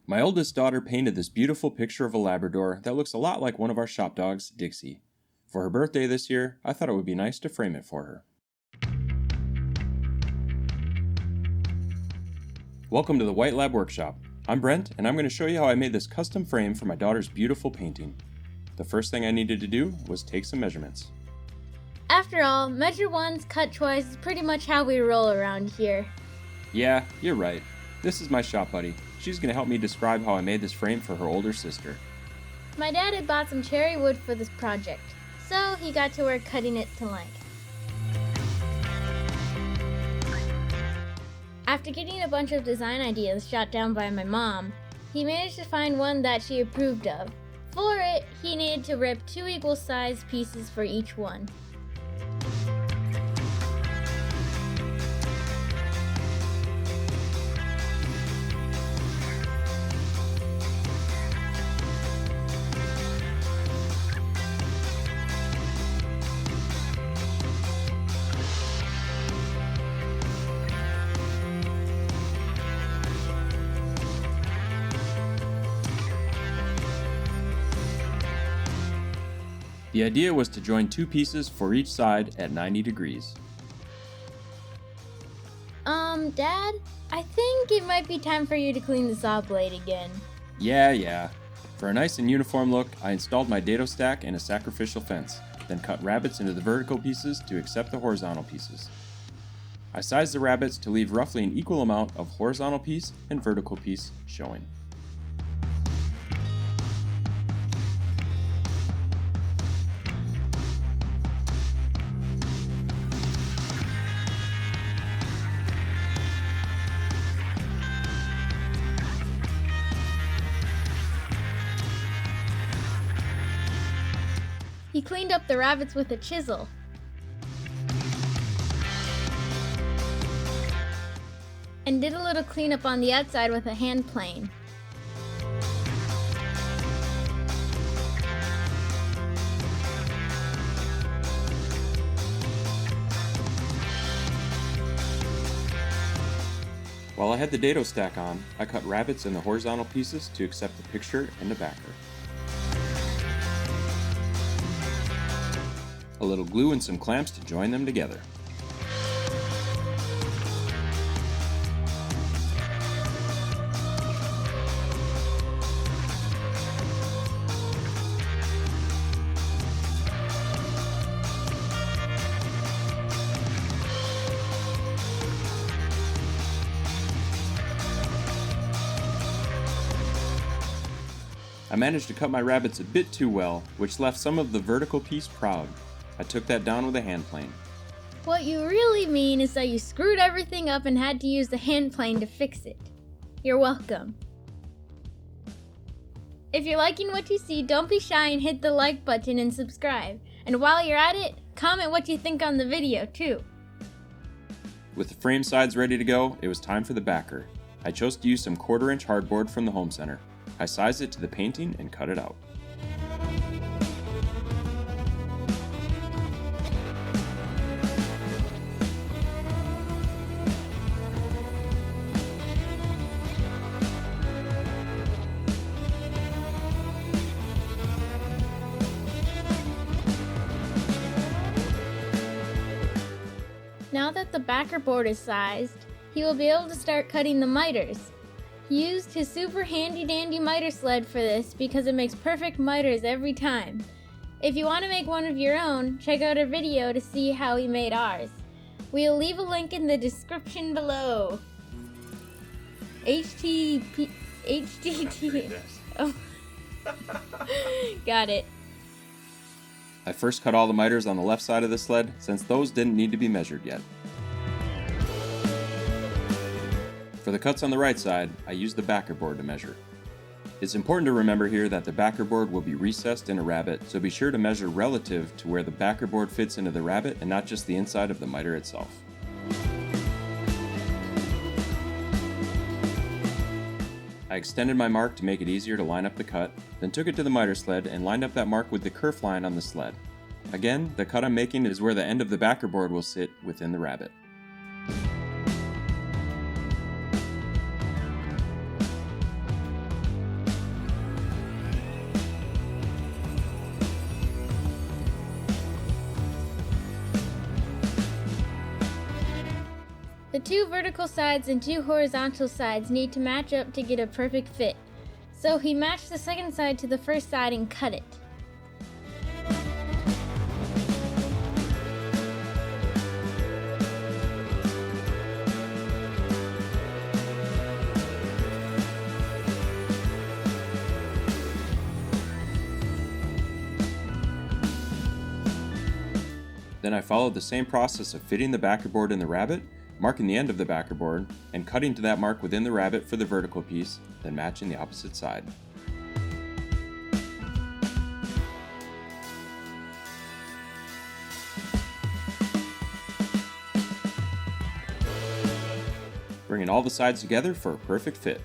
My oldest daughter painted this beautiful picture of a Labrador that looks a lot like one of our shop dogs, Dixie. For her birthday this year, I thought it would be nice to frame it for her. Welcome to the White Lab Workshop. I'm Brent, and I'm going to show you how I made this custom frame for my daughter's beautiful painting. The first thing I needed to do was take some measurements. After all, measure once, cut twice is pretty much how we roll around here. Yeah, you're right. This is my shop buddy. She's going to help me describe how I made this frame for her older sister. My dad had bought some cherry wood for this project, so he got to work cutting it to length. After getting a bunch of design ideas shot down by my mom, he managed to find one that she approved of. For it, he needed to rip 2 equal-sized pieces for each one. The idea was to join 2 pieces for each side at 90 degrees. Dad, I think it might be time for you to clean the saw blade again. Yeah. For a nice and uniform look, I installed my dado stack and a sacrificial fence, then cut rabbets into the vertical pieces to accept the horizontal pieces. I sized the rabbets to leave roughly an equal amount of horizontal piece and vertical piece showing. He cleaned up the rabbits with a chisel. And did a little cleanup on the outside with a hand plane. While I had the dado stack on, I cut rabbets in the horizontal pieces to accept the picture and the backer. A little glue and some clamps to join them together. I managed to cut my rabbets a bit too well, which left some of the vertical piece proud. I took that down with a hand plane. What you really mean is that you screwed everything up and had to use the hand plane to fix it. You're welcome. If you're liking what you see, don't be shy and hit the like button and subscribe. And while you're at it, comment what you think on the video too. With the frame sides ready to go, it was time for the backer. I chose to use some 1/4-inch hardboard from the home center. I sized it to the painting and cut it out. Now that the backer board is sized, he will be able to start cutting the miters. He used his super handy dandy miter sled for this because it makes perfect miters every time. If you want to make one of your own, check out our video to see how he made ours. We'll leave a link in the description below. HTTP. Oh. Got it. I first cut all the miters on the left side of the sled, since those didn't need to be measured yet. For the cuts on the right side, I used the backer board to measure. It's important to remember here that the backer board will be recessed in a rabbet, so be sure to measure relative to where the backer board fits into the rabbet and not just the inside of the miter itself. I extended my mark to make it easier to line up the cut, then took it to the miter sled and lined up that mark with the kerf line on the sled. Again, the cut I'm making is where the end of the backer board will sit within the rabbet. 2 vertical sides and 2 horizontal sides need to match up to get a perfect fit. So he matched the second side to the first side and cut it. Then I followed the same process of fitting the backer board in the rabbet, marking the end of the backer board, and cutting to that mark within the rabbet for the vertical piece, then matching the opposite side. Bringing all the sides together for a perfect fit.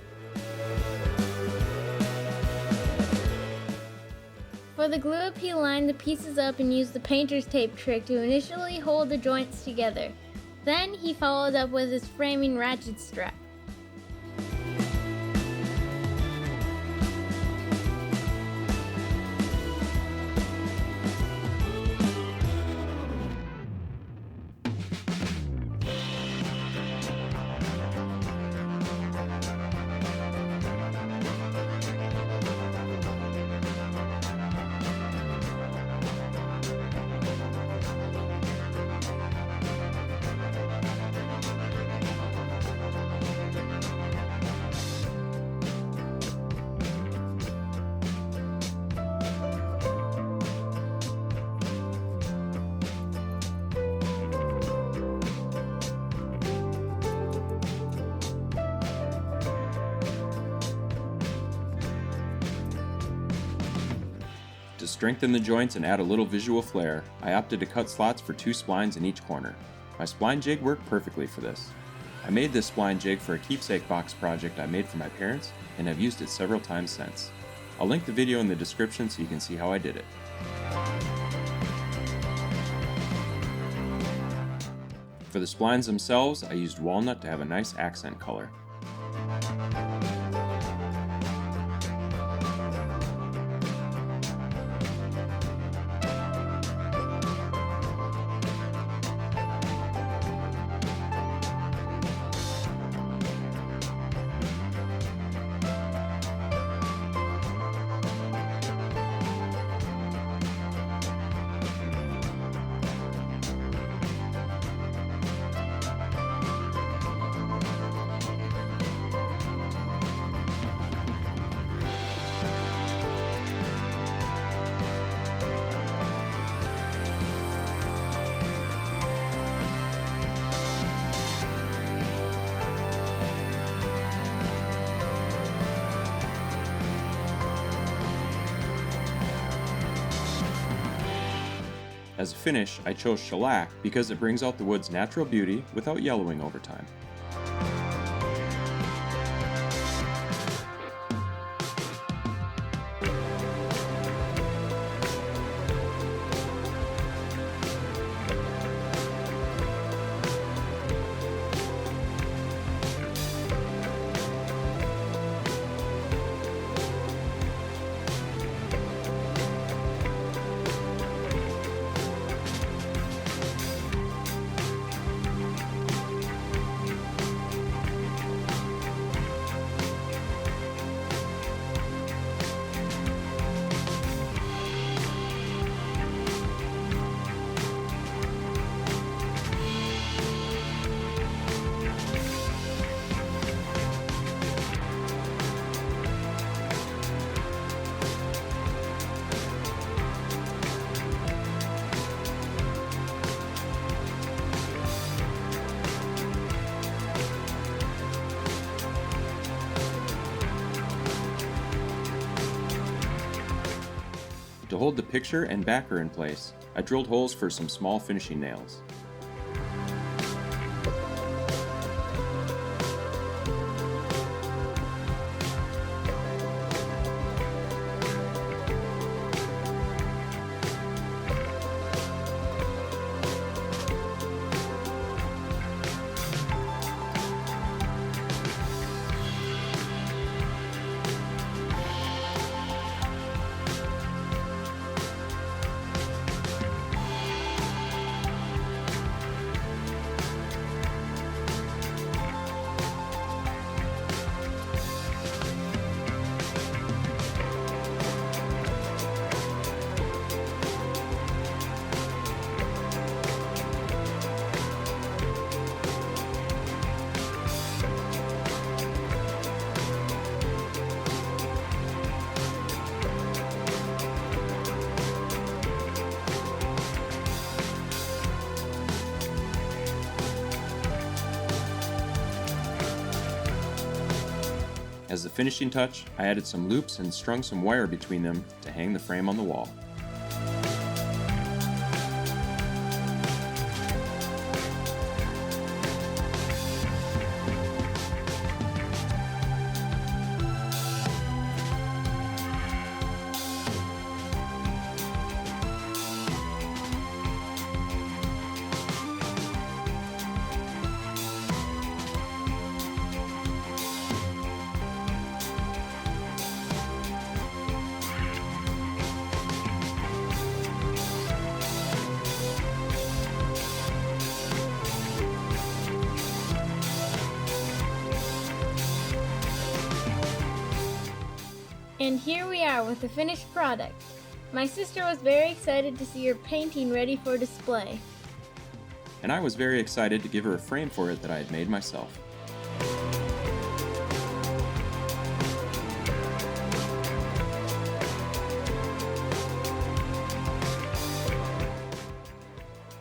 For the glue up, he lined the pieces up and used the painter's tape trick to initially hold the joints together. Then he followed up with his framing ratchet strap. To strengthen the joints and add a little visual flair, I opted to cut slots for 2 splines in each corner. My spline jig worked perfectly for this. I made this spline jig for a keepsake box project I made for my parents and have used it several times since. I'll link the video in the description so you can see how I did it. For the splines themselves, I used walnut to have a nice accent color. As a finish, I chose shellac because it brings out the wood's natural beauty without yellowing over time. To hold the picture and backer in place, I drilled holes for some small finishing nails. As a finishing touch, I added some loops and strung some wire between them to hang the frame on the wall. And here we are with the finished product. My sister was very excited to see her painting ready for display. And I was very excited to give her a frame for it that I had made myself.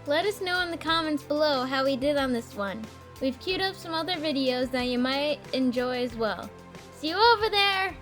Let us know in the comments below how we did on this one. We've queued up some other videos that you might enjoy as well. See you over there!